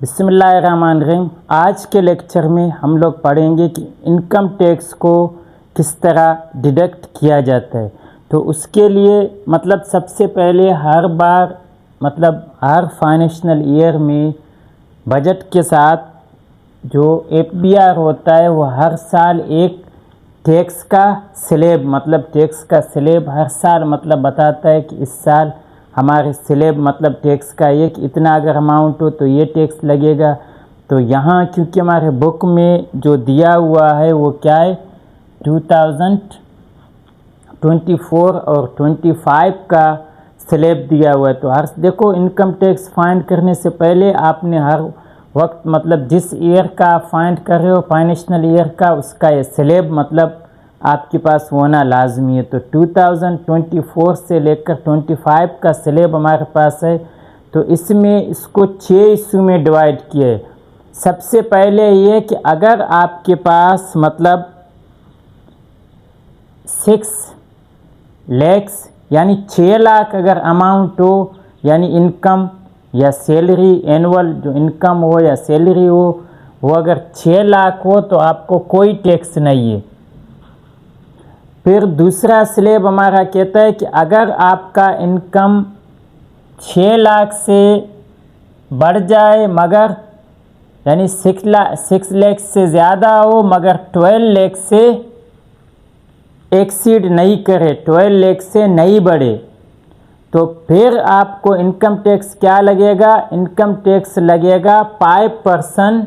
बिस्मिल्लाहिर्रहमानिर्रहीम। आज के लेक्चर में हम लोग पढ़ेंगे कि इनकम टैक्स को किस तरह डिडक्ट किया जाता है। तो उसके लिए सबसे पहले हर फाइनेंशियल ईयर में बजट के साथ जो एफबीआर होता है वो हर साल एक टैक्स का स्लैब हर साल बताता है कि इस साल हमारे स्लैब टैक्स का एक इतना अगर अमाउंट हो तो ये टैक्स लगेगा। तो यहाँ क्योंकि हमारे बुक में जो दिया हुआ है वो क्या है 2024 और 25 का स्लैब दिया हुआ है। तो देखो इनकम टैक्स फाइंड करने से पहले आपने हर वक्त जिस ईयर का फाइंड कर रहे हो फाइनेंशियल ईयर का उसका ये स्लैब आपके पास होना लाजमी है। तो 2024 से लेकर 25 का स्लैब हमारे पास है। तो इसमें इसको 6 इशू में डिवाइड किए। सबसे पहले ये कि अगर आपके पास 6 लाख यानी 6 लाख अगर अमाउंट हो यानी इनकम या सैलरी एनुअल जो इनकम हो या सैलरी हो वो अगर 6 लाख हो तो आपको कोई टैक्स नहीं है। फिर दूसरा स्लैब हमारा कहता है कि अगर आपका इनकम 6 लाख से बढ़ जाए मगर यानी 6 लाख से ज़्यादा हो मगर 12 लाख से एक्सीड नहीं करे, 12 लाख से नहीं बढ़े, तो फिर आपको इनकम टैक्स क्या लगेगा, इनकम टैक्स लगेगा 5%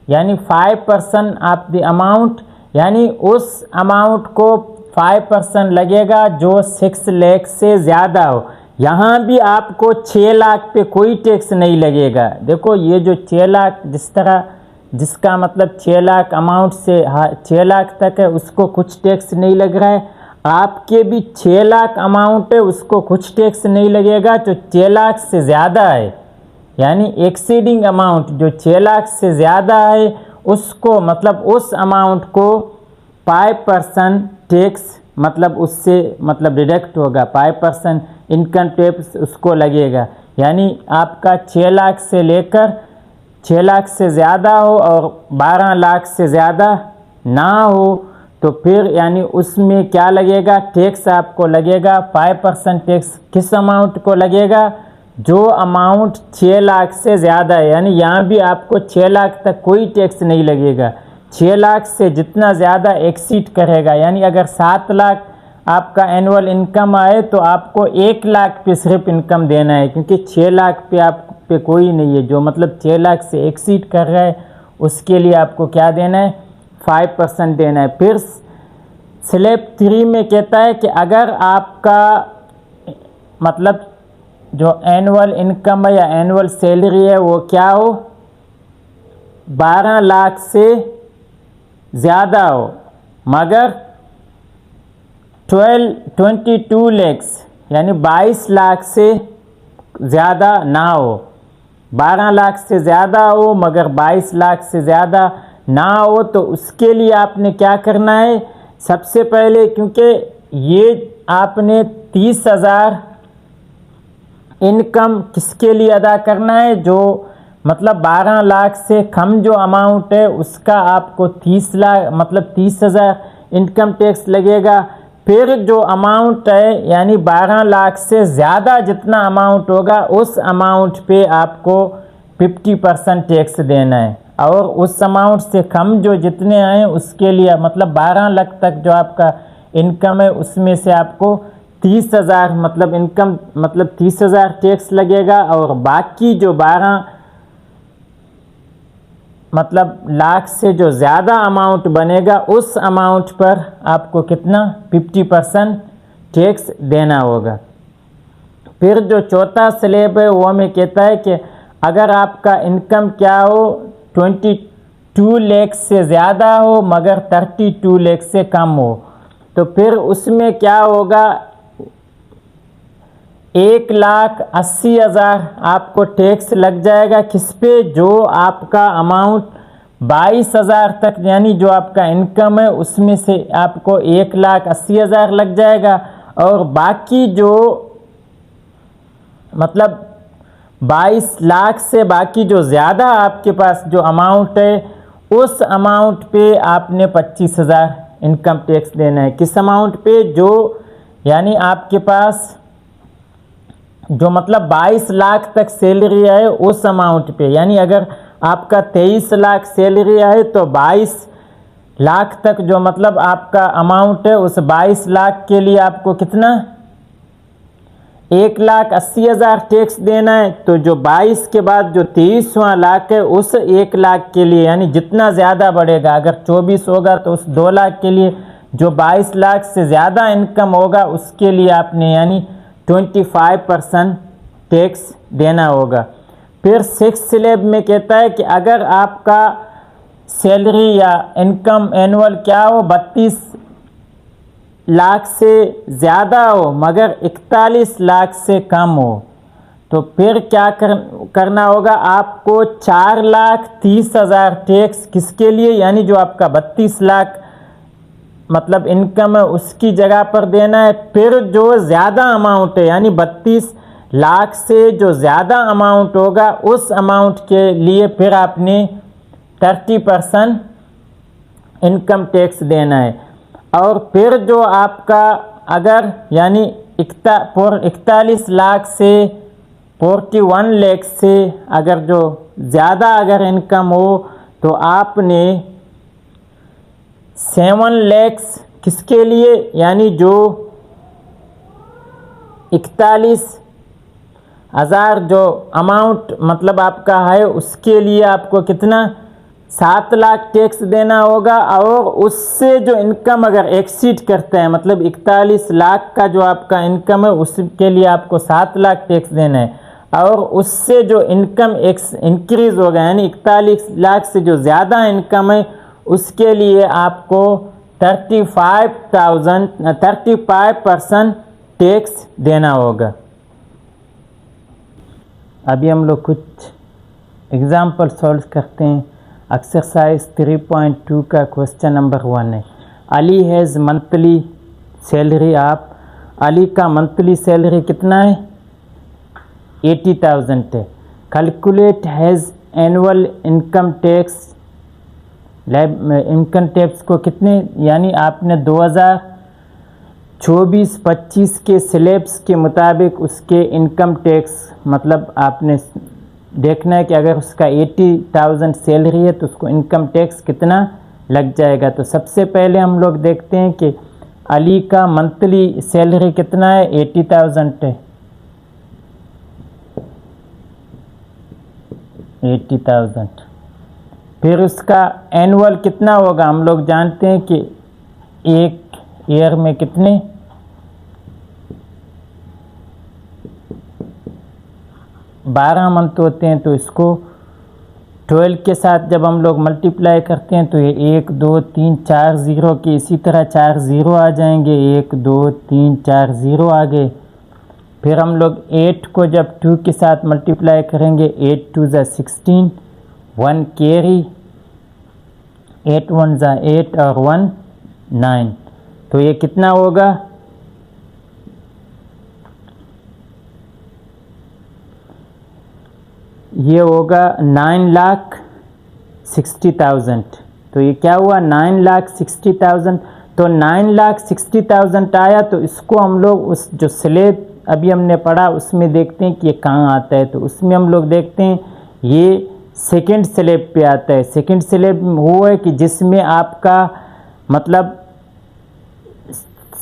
यानी 5% ऑफ द अमाउंट, यानी उस अमाउंट को 5% लगेगा जो 6 लाख से ज़्यादा हो। यहाँ भी आपको 6 लाख पे कोई टैक्स नहीं लगेगा। देखो ये जो 6 लाख जिसका 6 लाख अमाउंट से 6 लाख तक है उसको कुछ टैक्स नहीं लग रहा है। आपके भी 6 लाख अमाउंट है उसको कुछ टैक्स नहीं लगेगा। जो 6 लाख से ज़्यादा है यानी एक्सीडिंग अमाउंट जो 6 लाख से ज़्यादा है उसको उस अमाउंट को 5% टैक्स उससे डिडक्ट होगा, 5% इनकम टैक्स उसको लगेगा। यानी आपका 6 लाख से लेकर 6 लाख से ज़्यादा हो और 12 लाख से ज़्यादा ना हो तो फिर यानी उसमें क्या लगेगा टैक्स आपको लगेगा 5% टैक्स। किस अमाउंट को लगेगा, जो अमाउंट 6 लाख से ज़्यादा है। यानी यहाँ भी आपको 6 लाख तक कोई टैक्स नहीं लगेगा। 6 लाख से जितना ज़्यादा एक्सीड करेगा यानी अगर 7 लाख आपका एनुअल इनकम आए तो आपको 1 लाख पे सिर्फ इनकम देना है, क्योंकि 6 लाख पे आप पे कोई नहीं है। जो 6 लाख से एक्सीड कर रहा है उसके लिए आपको क्या देना है 5% देना है। फिर स्लैब 3 में कहता है कि अगर आपका जो एनुअल इनकम है या एनुअल सैलरी है वो क्या हो 12 लाख से ज़्यादा हो मगर 22 लाख यानी 22 लाख से ज़्यादा ना हो। 12 लाख से ज़्यादा हो मगर 22 लाख से ज़्यादा ना हो तो उसके लिए आपने क्या करना है, सबसे पहले क्योंकि ये आपने 30,000 इनकम किसके लिए अदा करना है, जो 12 लाख से कम जो अमाउंट है उसका आपको 30,000 इनकम टैक्स लगेगा। फिर जो अमाउंट है यानी 12 लाख से ज़्यादा जितना अमाउंट होगा उस अमाउंट पे आपको 50% टैक्स देना है। और उस अमाउंट से कम जो जितने आए उसके लिए 12 लाख तक जो आपका इनकम है उसमें से आपको 30,000 इनकम 30,000 टैक्स लगेगा। और बाकी जो 12 लाख से जो ज़्यादा अमाउंट बनेगा उस अमाउंट पर आपको कितना 50% टैक्स देना होगा। फिर जो चौथा स्लैब है वो हमें कहता है कि अगर आपका इनकम क्या हो 22 लाख से ज़्यादा हो मगर 32 लाख से कम हो तो फिर उसमें क्या होगा 1,80,000 आपको टैक्स लग जाएगा। किस पे, जो आपका अमाउंट 22,000 तक यानी जो आपका इनकम है उसमें से आपको 1,80,000 लग जाएगा। और बाकी जो 22 लाख से बाकी जो ज़्यादा आपके पास जो अमाउंट है उस अमाउंट पे आपने 25,000 इनकम टैक्स देना है। किस अमाउंट पे? जो यानी आपके पास जो मतलब 22 लाख तक सैलरी है उस अमाउंट पे, यानी अगर आपका 23 लाख सैलरी है तो 22 लाख तक जो मतलब आपका अमाउंट है उस 22 लाख के लिए आपको कितना 1,80,000 टैक्स देना है। तो जो 22 के बाद जो 23वां लाख है उस 1 लाख के लिए, यानी जितना ज़्यादा बढ़ेगा, अगर 24 होगा तो उस 2 लाख के लिए, जो 22 लाख से ज़्यादा इनकम होगा उसके लिए आपने यानी 25% टैक्स देना होगा। फिर 6 स्लैब में कहता है कि अगर आपका सैलरी या इनकम एनुअल क्या हो 32 लाख से ज़्यादा हो मगर 41 लाख से कम हो, तो फिर क्या करना होगा आपको 4,30,000 टैक्स किसके लिए, यानी जो आपका 32 लाख मतलब इनकम है उसकी जगह पर देना है। फिर जो ज़्यादा अमाउंट है यानी 32 लाख से जो ज़्यादा अमाउंट होगा उस अमाउंट के लिए फिर आपने 30% इनकम टैक्स देना है। और फिर जो आपका अगर यानी 41 लाख से 41 लाख से अगर जो ज़्यादा अगर इनकम हो तो आपने 7 लाख किसके लिए, यानी जो 41,000 जो अमाउंट मतलब आपका है उसके लिए आपको कितना 7 लाख टैक्स देना होगा। और उससे जो इनकम अगर एक्सीड करता है मतलब 41 लाख का जो आपका इनकम है उसके लिए आपको 7 लाख टैक्स देना है। और उससे जो इनकम इंक्रीज होगा यानी 41 लाख से जो ज़्यादा इनकम है उसके लिए आपको 35% टैक्स देना होगा। अभी हम लोग कुछ एग्जाम्पल सॉल्व करते हैं। एक्सरसाइज 3.2 का क्वेश्चन नंबर 1 है। Ali has monthly salary of, Ali का मंथली सैलरी कितना है 80,000 है। Calculate has annual income tax, income tax को कितने, यानी आपने 2024-25 के स्लैब्स के मुताबिक उसके इनकम टैक्स मतलब आपने देखना है कि अगर उसका 80,000 सैलरी है तो उसको इनकम टैक्स कितना लग जाएगा। तो सबसे पहले हम लोग देखते हैं कि अली का मंथली सैलरी कितना है 80,000 है। 80,000 फिर उसका एनुअल कितना होगा, हम लोग जानते हैं कि एक ईयर में कितने 12 मंथ होते हैं। तो इसको 12 के साथ जब हम लोग मल्टीप्लाई करते हैं तो ये 1 2 3 4 ज़ीरो के इसी तरह 4 ज़ीरो आ जाएंगे, 1 2 3 4 ज़ीरो आ गए। फिर हम लोग 8 को जब 2 के साथ मल्टीप्लाई करेंगे 8 2 ज़ा 16, 1 कैरी, 8 1 ज़ा 8 और 1 9। तो ये कितना होगा, ये होगा 9,60,000। तो ये क्या हुआ 9,60,000। तो 9,60,000 आया तो इसको हम लोग उस जो स्लैब अभी हमने पढ़ा उसमें देखते हैं कि ये कहाँ आता है। तो उसमें हम लोग देखते हैं ये सेकंड स्लैब पे आता है। सेकंड स्लैब वो है कि जिसमें आपका मतलब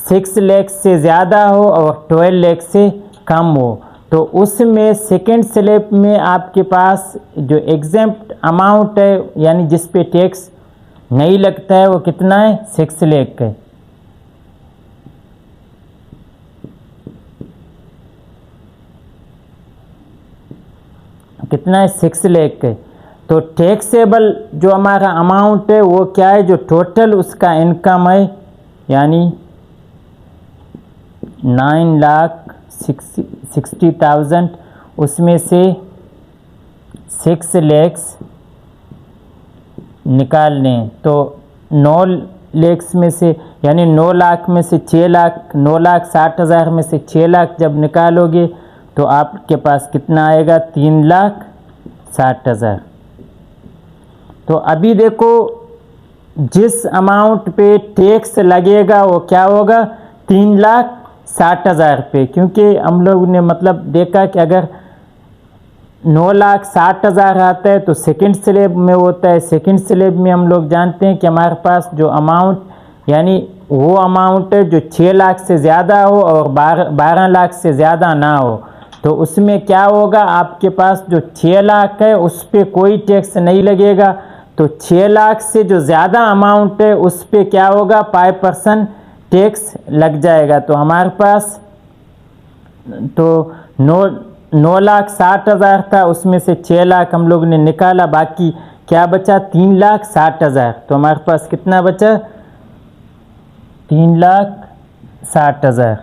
6 लाख से ज़्यादा हो और 12 लाख से कम हो। तो उसमें सेकंड स्लैब में आपके पास जो एग्जेम्प्ट अमाउंट है यानी जिस पे टैक्स नहीं लगता है वो कितना है 6 लाख है। कितना है 6 लाख है। तो टैक्सेबल जो हमारा अमाउंट है वो क्या है, जो टोटल उसका इनकम है यानी 9,60,000 उसमें से 6 लाख निकाल लें। तो 9 लाख में से यानी 9 लाख में से 6 लाख, 9,60,000 में से 6 लाख जब निकालोगे तो आपके पास कितना आएगा 3,60,000। तो अभी देखो जिस अमाउंट पे टैक्स लगेगा वो क्या होगा 3,60,000 पे, क्योंकि हम लोग ने मतलब देखा कि अगर 9,60,000 आता है तो सेकंड स्लैब में होता है। सेकंड स्लैब में हम लोग जानते हैं कि हमारे पास जो अमाउंट यानी वो अमाउंट है जो 6 लाख से ज़्यादा हो और 12 लाख से ज़्यादा ना हो। तो उसमें क्या होगा, आपके पास जो 6 लाख है उस पर कोई टैक्स नहीं लगेगा। तो 6 लाख से जो ज़्यादा अमाउंट है उस पर क्या होगा 5% टैक्स लग जाएगा। तो हमारे पास तो 9,60,000 था, उसमें से 6 लाख हम लोग ने निकाला, बाकी क्या बचा 3,60,000। तो हमारे पास कितना बचा 3,60,000।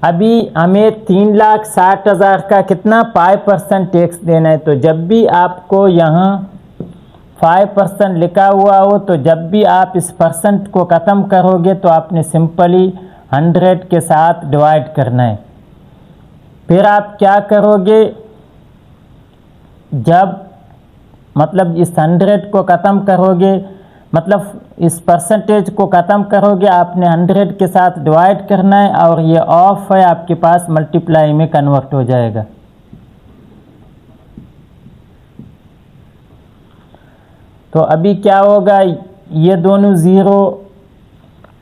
अभी हमें 3,60,000 का कितना 5% टैक्स देना है। तो जब भी आपको यहाँ 5% लिखा हुआ हो तो जब भी आप इस परसेंट को ख़त्म करोगे तो आपने सिंपली 100 के साथ डिवाइड करना है। फिर आप क्या करोगे, जब मतलब इस 100 को ख़त्म करोगे, मतलब इस परसेंटेज को ख़त्म करोगे, आपने 100 के साथ डिवाइड करना है और ये ऑफ है आपके पास मल्टीप्लाई में कन्वर्ट हो जाएगा। तो अभी क्या होगा, ये दोनों ज़ीरो,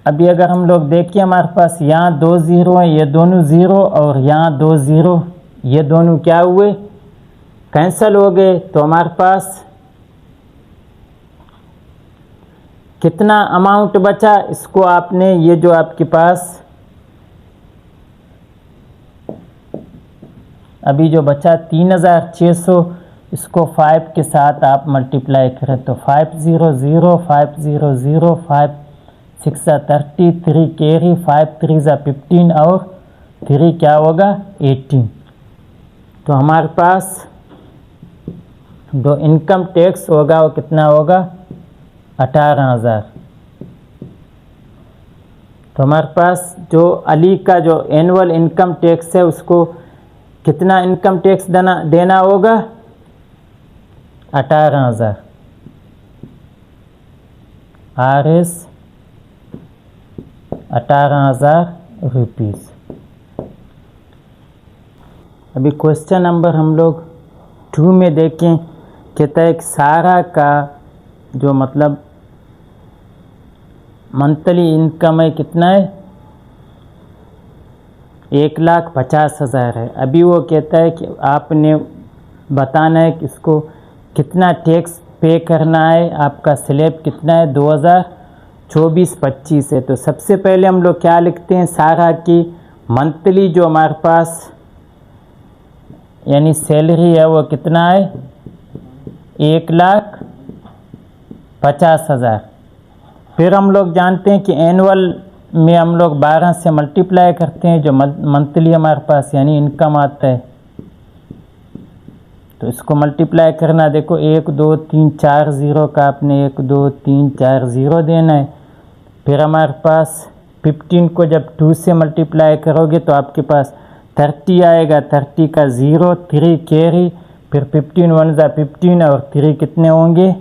अभी अगर हम लोग देखिए हमारे पास यहाँ 2 ज़ीरो हैं, ये दोनों ज़ीरो और यहाँ 2 ज़ीरो, ये दोनों क्या हुए कैंसिल हो गए। तो हमारे पास कितना अमाउंट बचा, इसको आपने ये जो आपके पास अभी जो बचा 3,600, इसको 5 के साथ आप मल्टीप्लाई करें तो 500, 500, 5 6 30, 3 कैरी, 5 3 15 और 3 क्या होगा 18। तो हमारे पास जो इनकम टैक्स होगा वो कितना होगा 18,000। तो हमारे पास जो अली का जो एनुअल इनकम टैक्स है उसको कितना इनकम टैक्स देना होगा 18,000। RS 18,000 rupees. अभी क्वेश्चन नंबर हम लोग 2 में देखें, कहता है कि सारा का जो मतलब मंथली इनकम है कितना है 1,50,000 है। अभी वो कहता है कि आपने बताना है कि इसको कितना टैक्स पे करना है, आपका स्लैब कितना है 2024-25 है। तो सबसे पहले हम लोग क्या लिखते हैं, सारा की मंथली जो हमारे पास यानी सैलरी है वो कितना है 1,50,000। फिर हम लोग जानते हैं कि एनुअल में हम लोग 12 से मल्टीप्लाई करते हैं जो मंथली हमारे पास यानी इनकम आता है। तो इसको मल्टीप्लाई करना, देखो 1 2 3 4 ज़ीरो का आपने 1 2 3 4 ज़ीरो देना है। फिर हमारे पास 15 को जब 2 से मल्टीप्लाई करोगे तो आपके पास 30 आएगा, 30 का 0, 3 कैरी, फिर 15 1 15 और 3 कितने होंगे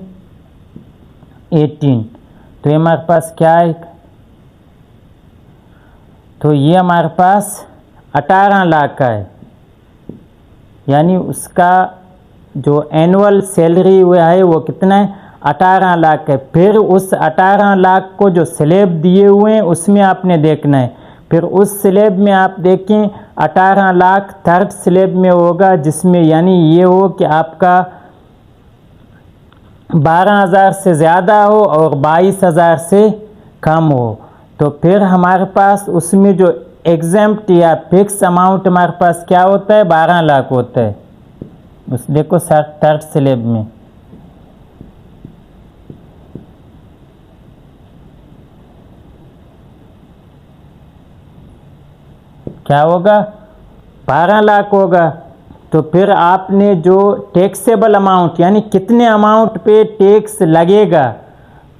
18। तो ये हमारे पास क्या है, तो ये हमारे पास 18 लाख का है, यानी उसका जो एनुअल सैलरी हुआ है वो कितना है 18 लाख है। फिर उस 18 लाख को जो स्लैब दिए हुए हैं उसमें आपने देखना है। फिर उस स्लैब में आप देखें 18 लाख थर्ड स्लैब में होगा, जिसमें यानी ये हो कि आपका 12,000 से ज़्यादा हो और 22,000 से कम हो। तो फिर हमारे पास उसमें जो एग्जेम्प्ट या फिक्स अमाउंट हमारे पास क्या होता है 12 लाख होता है। उस देखो थर्ड स्लैब में क्या होगा 12 लाख होगा। तो फिर आपने जो टैक्सेबल अमाउंट यानी कितने अमाउंट पे टैक्स लगेगा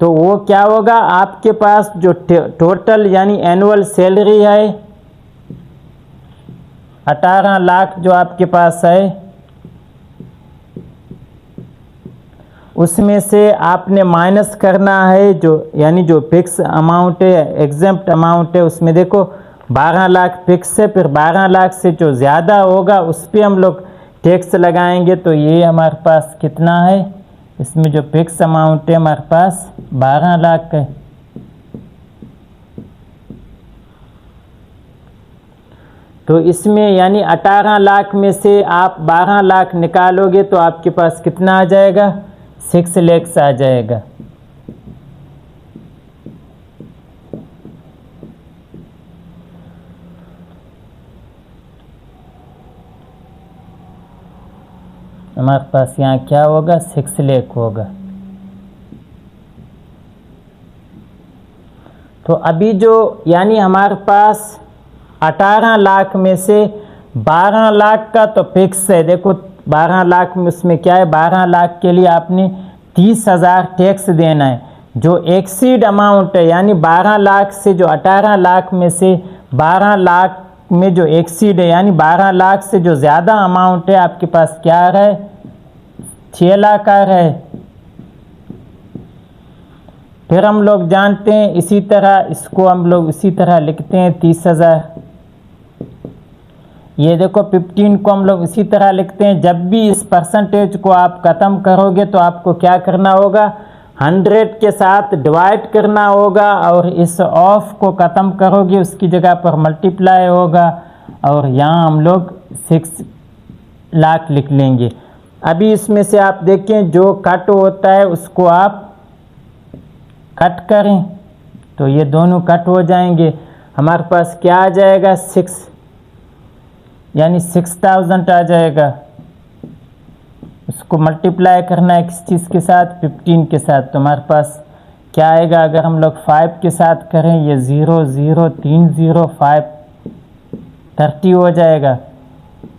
तो वो क्या होगा, आपके पास जो टोटल यानी एनुअल सैलरी है 18 लाख जो आपके पास है उसमें से आपने माइनस करना है जो यानी जो फिक्स अमाउंट है एग्जेम्प्ट अमाउंट है उसमें देखो 12 लाख फिक्स है, फिर 12 लाख से जो ज़्यादा होगा उस पर हम लोग टैक्स लगाएंगे। तो ये हमारे पास कितना है, इसमें जो फिक्स अमाउंट है हमारे पास 12 लाख है। तो इसमें यानी 18 लाख में से आप 12 लाख निकालोगे तो आपके पास कितना आ जाएगा, 6 लाख आ जाएगा। हमारे पास यहाँ क्या होगा, 6 लाख होगा। तो अभी जो यानी हमारे पास 18 लाख में से 12 लाख का तो फिक्स है। देखो 12 लाख में उसमें क्या है, 12 लाख के लिए आपने 30,000 टैक्स देना है। जो एक्सीड अमाउंट है यानी 12 लाख से जो 18 लाख में से 12 लाख में जो एक्सीड है यानी 12 लाख से जो ज़्यादा अमाउंट है आपके पास क्या आ रहा है, 6 लाख आ रहा है। फिर हम लोग जानते हैं इसी तरह इसको हम लोग इसी तरह लिखते हैं 30,000। ये देखो 15 को हम लोग इसी तरह लिखते हैं। जब भी इस परसेंटेज को आप ख़त्म करोगे तो आपको क्या करना होगा, 100 के साथ डिवाइड करना होगा और इस ऑफ को ख़त्म करोगे उसकी जगह पर मल्टीप्लाई होगा और यहाँ हम लोग 6 लाख लिख लेंगे। अभी इसमें से आप देखें जो कट होता है उसको आप कट करें तो ये दोनों कट हो जाएंगे। हमारे पास क्या आ जाएगा, 6 यानी 6000 आ जाएगा। उसको मल्टीप्लाई करना है किस चीज़ के साथ, 15 के साथ। तो हमारे पास क्या आएगा, अगर हम लोग 5 के साथ करें ये 0 0 3 0 5 30 हो जाएगा।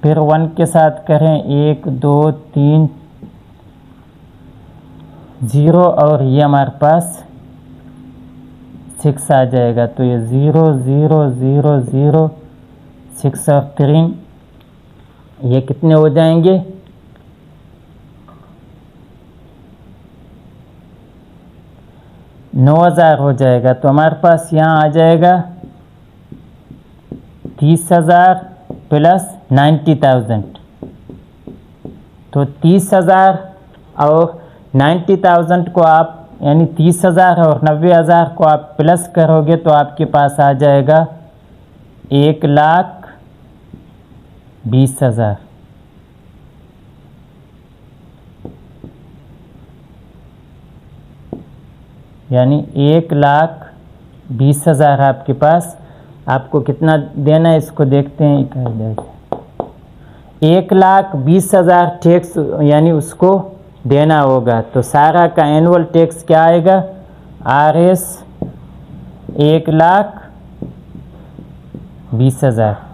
फिर 1 के साथ करें 1 2 3 0 और ये हमारे पास 6 आ जाएगा। तो ये 0 0 0 0 6 और 3 ये कितने हो जाएंगे, 9,000 हो जाएगा। तो हमारे पास यहाँ आ जाएगा 30,000 प्लस 90,000। तो 30,000 और 90,000 को आप यानी 30,000 और 90,000 को आप प्लस करोगे तो आपके पास आ जाएगा 1,20,000। यानी 1,20,000 आपके पास, आपको कितना देना है इसको देखते हैं। 1,20,000 टैक्स यानी उसको देना होगा। तो सारा का एनुअल टैक्स क्या आएगा, RS 1,20,000।